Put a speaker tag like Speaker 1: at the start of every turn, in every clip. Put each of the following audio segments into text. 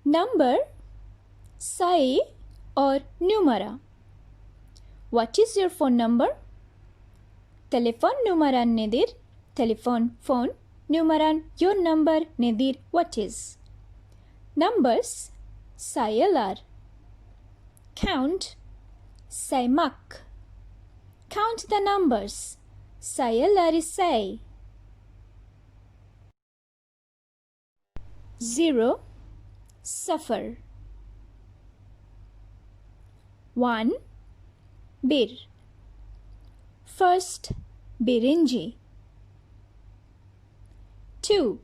Speaker 1: Number, sayı or numara. What is your phone number? Telefon numaran nedir? Telefon, phone. Numaran, your number nedir? What is? Numbers, sayılar. Count, saymak. Count the numbers. Sayıları say. 0, sıfır. 1, bir. First, birinci. 2,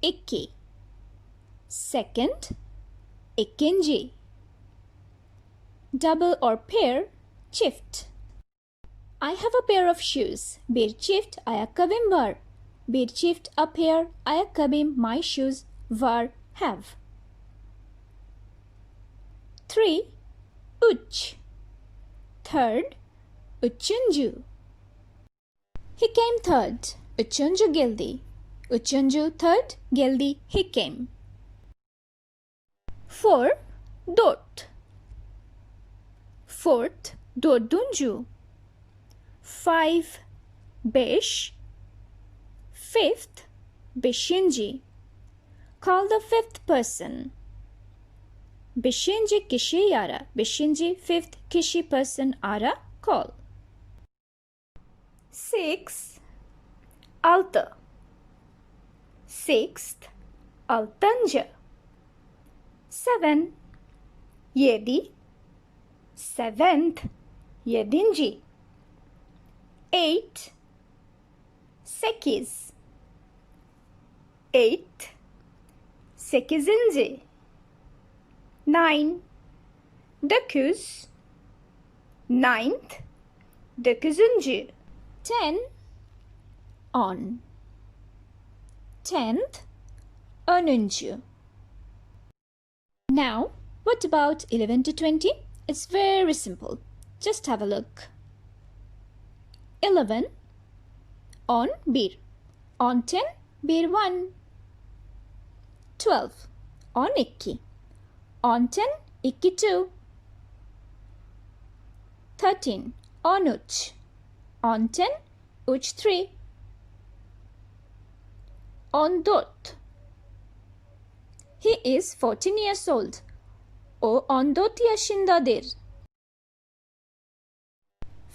Speaker 1: iki. Second, ikinci. Double or pair, çift. I have a pair of shoes. Bir çift ayakkabım var. Bir çift a pair ayakkabım, my shoes var, have. 3, üç. Third, üçüncü. He came third. Üçüncü geldi. Üçüncü, third geldi, he came. 4, dört. Fourth, dördüncü. 5, beş. Fifth, beşinci. Call the fifth person. Beşinci kişiyi ara. Beşinci, fifth kişi, person ara, call. 6, altı. Sixth, altıncı. 7, yedi. Seventh, yedinci. 8, sekiz. 8, sekizinci. 9, dokuz. Ninth, dokuzuncu. 10, on. Tenth, onuncu. Now, what about 11 to 20? It's very simple. Just have a look. 11, on bir. On 10, bir 1. 12, on iki. On 10, iki 2. 13, on üç. On 10, üç 3. On dört. He is 14 years old. O 14 yaşındadır.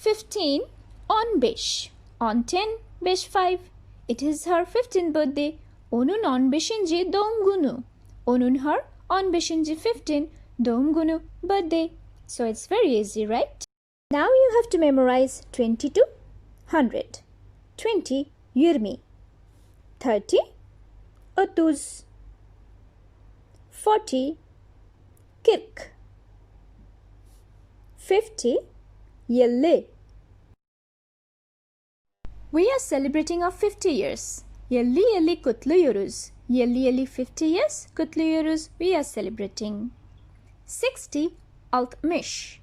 Speaker 1: 15, on beş. On 10, beş 5. It is her 15th birthday. Onun 15. doğum günü. Onun her 15. 15 doğum günü, birthday. So it's very easy, right? Now you have to memorize 20 to 100. 20, 20. 30, otuz. 40, kırk. 50, elli. We are celebrating our 50 years. 50 kutluyoruz. 50 50 years kutluyoruz. We are celebrating. 60, altmış.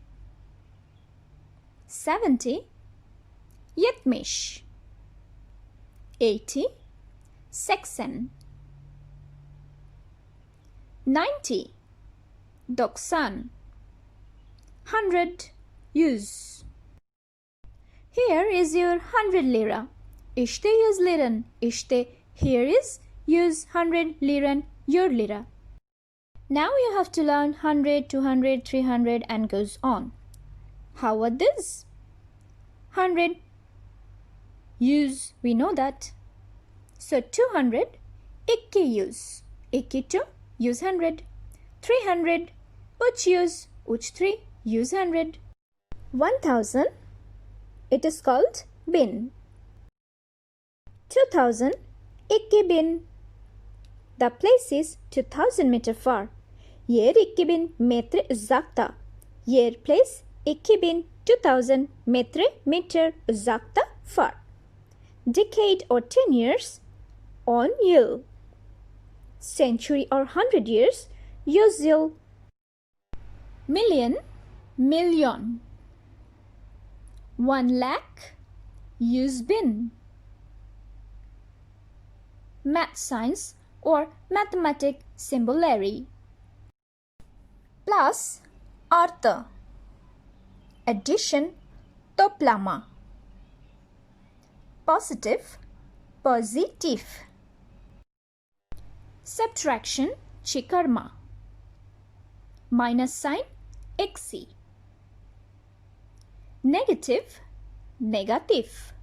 Speaker 1: 70, yetmiş. 80, seksen. 90, doksan. 100, yüz. Here is your 100 lira. İşte 100 liran. İşte here is 100, 100 liran, your lira. Now you have to learn 100, 200, 300 and goes on. How about this? 100, yüz, we know that. So 200, iki yüz. İki 2, use 100. 300, üç yüz, üç 3, use 100. 1000, it is called bin. 2000, bin. The place is 2000 meter far. Yer 2000 metre uzakta. Yer place 2000 metre uzakta, far. Decade or 10 years, 10 yıl. Century or 100 years, 100 yıl. Million, milyon. 1 lakh, 100 bin. Math science or mathematic symbology. plus artı. Addition toplama. Positive pozitif. Subtraction çıkarma. Minus sign eksi. Negative negatif.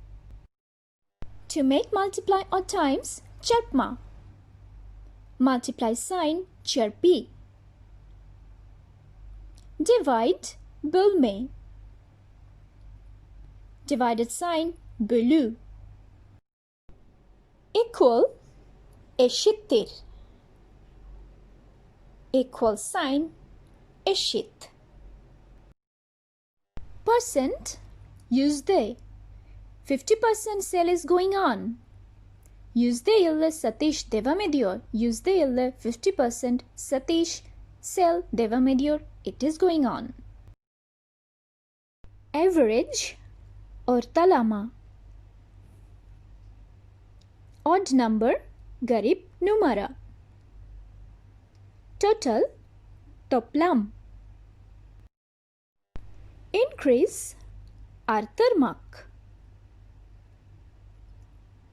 Speaker 1: To make multiply or times çarpma. Multiply sign çarpı. Divide bölme. Divided sign bölü. Equal eşittir. Equal sign eşit. Percent yüzde. 50% sale is going on. %50 satış devam ediyor. %50 50% satış sale devam ediyor. It is going on. Average ortalama. Odd number garip numara. Total toplam. Increase artırmak.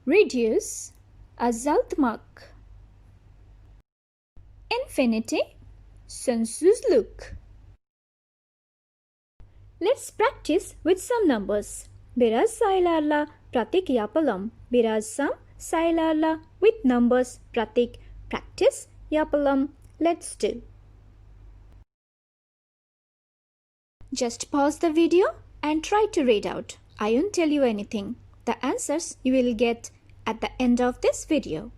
Speaker 1: Reduce azaltmak. Infinity sonsuzluk. Let's practice with some numbers. Biraz sayılarla pratik yapalım. Some sayılarla with numbers pratik practice yapalım. Let's do. Just pause the video and try to read out. I won't tell you anything. The answers you will get at the end of this video.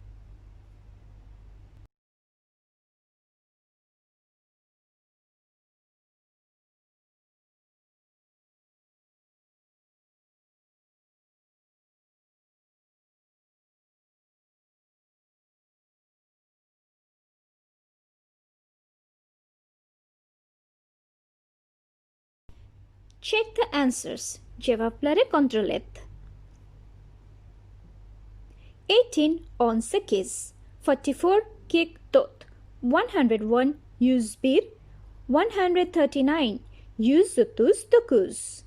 Speaker 1: Check the answers. Cevapları kontrol et. 18 18, 44 44, 101 101, 139 139,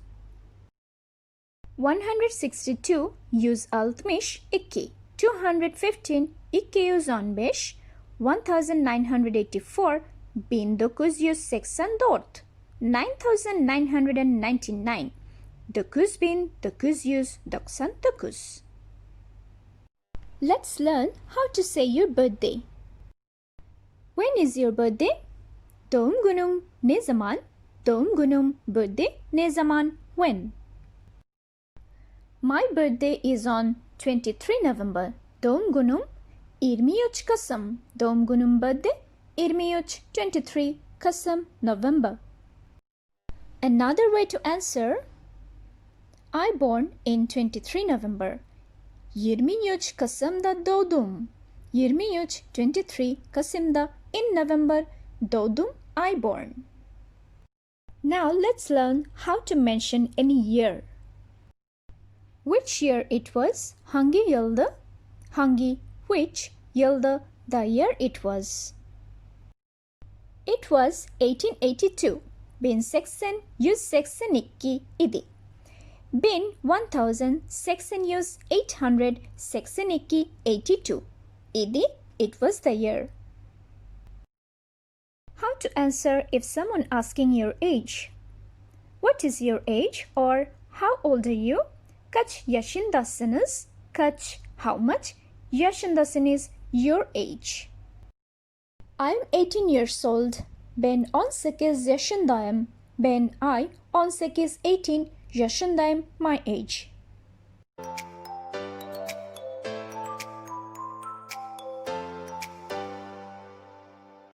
Speaker 1: 162 162, 215 215, 1984 1984, 9999 9999. Let's learn how to say your birthday. When is your birthday? Doğum günüm ne zaman? Doğum günüm birthday ne zaman? When? My birthday is on 23 November. Doğum günüm 23 Kasım. Doğum günüm birthday 23 23 Kasım November. Another way to answer, I born in 23 November. 23 Kasım'da doğdum. 23 23 Kasım'da in November doğdum. I born. Now let's learn how to mention any year. Which year it was? Hangi yıldı? Hangi which yıldı? The year it was. It was 1882. 1882 idi. 1882 idi. It was the year. How to answer if someone asking your age? What is your age or how old are you? Kaç yaşındasınız? Kaç how much yaşındasınız? Your age. I'm 18 years old. Ben 18 yaşındayım. Ben 18 yaşındayım. My age.